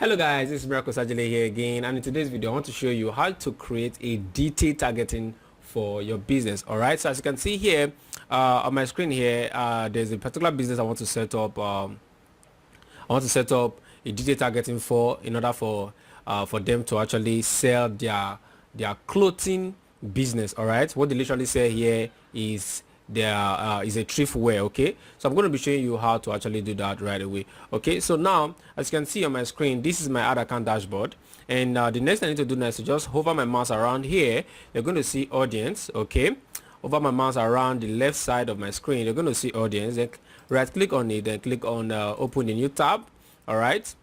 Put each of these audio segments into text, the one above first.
Hello guys, this is Miracle Sajile here again, and in today's video I want to show you how to create a detailed targeting for your business. All right, so as you can see here on my screen here, there's a particular business I want to set up. I want to set up a detailed targeting for, in order for them to actually sell their clothing business. All right, what they literally say here is there is a thrift wear. Okay, so I'm going to be showing you how to actually do that right away. Okay, so now as you can see on my screen, this is my ad account dashboard, and the next thing I need to do now is to just hover my mouse around here. You're going to see audience. Okay, over my mouse around the left side of my screen, you're going to see audience. Then right click on it, then click on open a new tab. All right,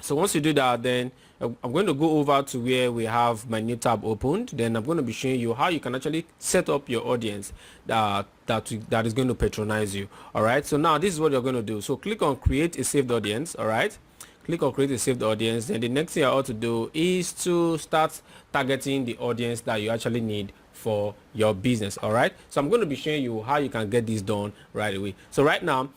so once you do that, then I'm going to go over to where we have my new tab opened. Then I'm going to be showing you how you can actually set up your audience that is going to patronize you. All right, so now this is what you're going to do. So click on create a saved audience. All right, click on create a saved audience. Then the next thing I ought to do is to start targeting the audience that you actually need for your business. All right, so I'm going to be showing you how you can get this done right away. So right now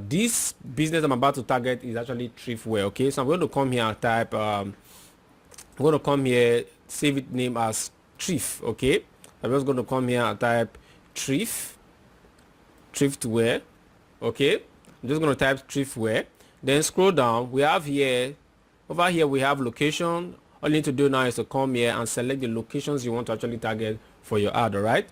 this business I'm about to target is actually thrift wear. Okay, so I'm going to come here and type I'm going to come here, save it name as thrift. Okay, I'm just going to come here and type thrift wear. Okay, I'm just going to type thrift wear, then scroll down. We have here, over here we have location. All you need to do now is to come here and select the locations you want to actually target for your ad. All right,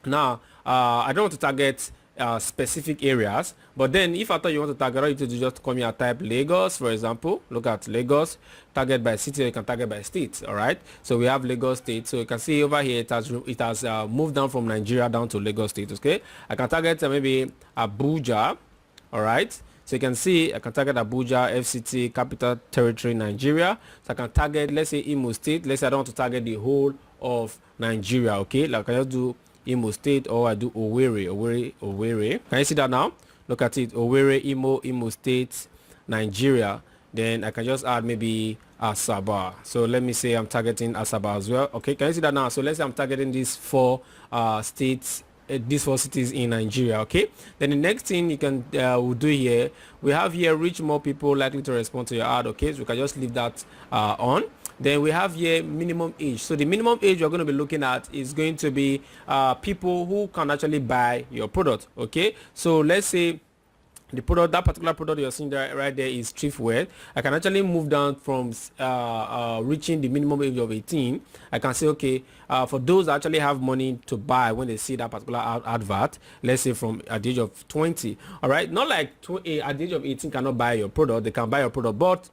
now I don't want to target specific areas, but then if I thought you want to target, all you need to do just come here and type Lagos, for example. Look at Lagos, target by city, or you can target by state. All right, so we have Lagos state, so you can see over here it has moved down from Nigeria down to Lagos state. Okay, I can target maybe Abuja. All right, so you can see I can target Abuja, FCT, Capital Territory, Nigeria. So I can target, let's say, Imo State. Let's say I don't want to target the whole of Nigeria. Okay, like I just do Imo State, or I do Owerri. Can you see that now? Look at it, Owerri, Imo State, Nigeria. Then I can just add maybe Asaba. So let me say I'm targeting Asaba as well. Okay, can you see that now? So let's say I'm targeting these four states, these four cities in Nigeria. Okay, then the next thing you can we'll do here, we have here reach more people likely to respond to your ad. Okay, so we can just leave that on. Then we have here minimum age. So the minimum age you're going to be looking at is going to be people who can actually buy your product. Okay, so let's say the product, that particular product you're seeing there, right there, is thrift wear. I can actually move down from reaching the minimum age of 18. I can say, okay, for those that actually have money to buy when they see that particular advert, let's say from at the age of 20. All right, not like at the age of 18 cannot buy your product. They can buy your product, but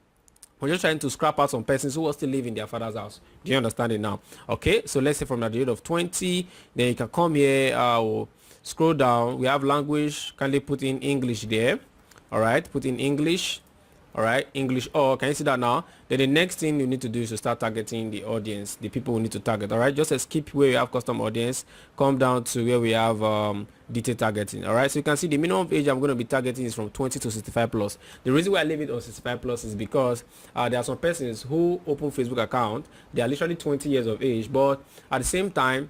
we're just trying to scrap out some persons who will still live in their father's house. Do you understand it now? Okay, so let's say from the age of 20, then you can come here, scroll down. We have language. Kindly put in English there. All right, put in English. All right, English. Oh, can you see that now? Then the next thing you need to do is to start targeting the audience, the people we need to target. All right, just skip where you have custom audience, come down to where we have detailed targeting. All right, so you can see the minimum age I'm going to be targeting is from 20 to 65 plus. The reason why I leave it on 65 plus is because there are some persons who open Facebook account, they are literally 20 years of age, but at the same time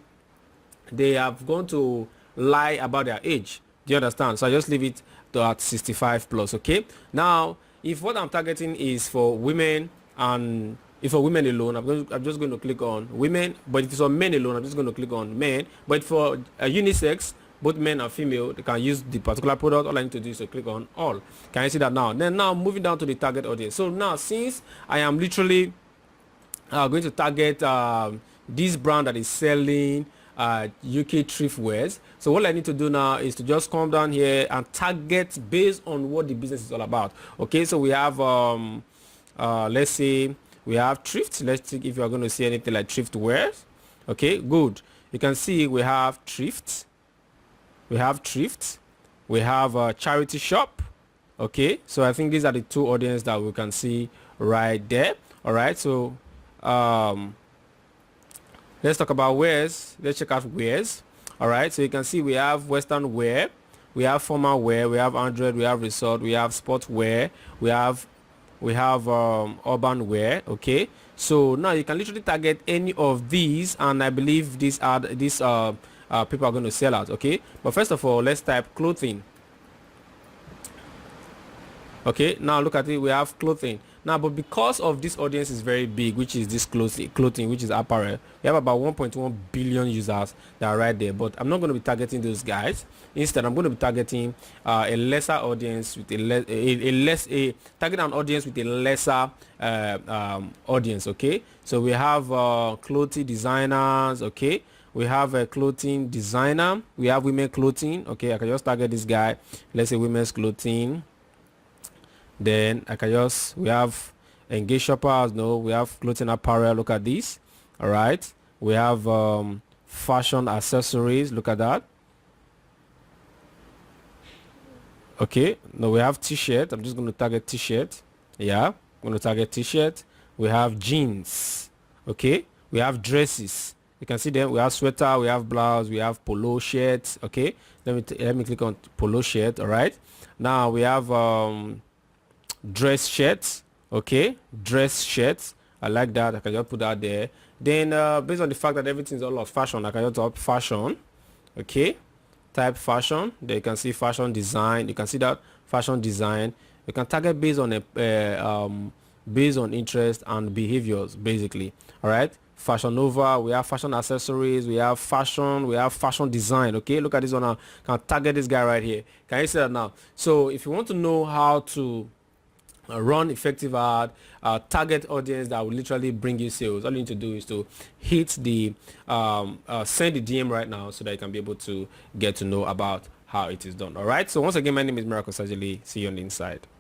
they have gone to lie about their age. Do you understand? So I just leave it to at 65 plus. Okay, now if what I'm targeting is for women, and if for women alone, I'm just going to click on women. But if it's for men alone, I'm just going to click on men. But for unisex, both men and female, they can use the particular product. All I need to do is to click on all. Can you see that now? Then now moving down to the target audience. So now, since I am literally going to target this brand that is selling UK thrift wears, so what I need to do now is to just come down here and target based on what the business is all about. Okay, so we have let's say we have thrift. Let's see if you are going to see anything like thrift wears. Okay, good. You can see we have thrift, we have charity shop. Okay, so I think these are the two audience that we can see right there. All right, so let's talk about wears. Let's check out wears. All right, so you can see we have western wear, we have formal wear, we have Android, we have resort, we have sport wear, we have urban wear. Okay, so now you can literally target any of these, and I believe these people are going to sell out. Okay, but first of all, let's type clothing. Okay, now look at it, we have clothing. Now, but because of this audience is very big, which is this clothing, which is apparel, we have about 1.1 billion users that are right there. But I'm not going to be targeting those guys. Instead, I'm going to be targeting a lesser audience with a target an audience with a lesser audience. Okay, so we have clothing designers. Okay, we have a clothing designer. We have women clothing. Okay, I can just target this guy. Let's say women's clothing. Then I can just, we have engaged shoppers. No, we have clothing apparel. Look at this. All right, we have fashion accessories. Look at that. Okay, now we have t-shirt. I'm just going to target t-shirt. Yeah, I'm going to target t-shirt. We have jeans. Okay, we have dresses. You can see them. We have sweater, we have blouse, we have polo shirts. Okay, let me click on polo shirt. All right, now we have dress shirts. Okay, dress shirts. I like that. I can just put that there. Then based on the fact that everything is all of fashion, I can just type fashion. Okay, type fashion. There you can see fashion design. You can see that fashion design. You can target based on a based on interest and behaviors, basically. All right, Fashion Nova, we have fashion accessories, we have fashion design. Okay, look at this one now. Can target this guy right here. Can you see that now? So if you want to know how to run effective ad, target audience that will literally bring you sales, all you need to do is to hit the send the DM right now so that you can be able to get to know about how it is done. All right, so once again, my name is Miracle Sajili. See you on the inside.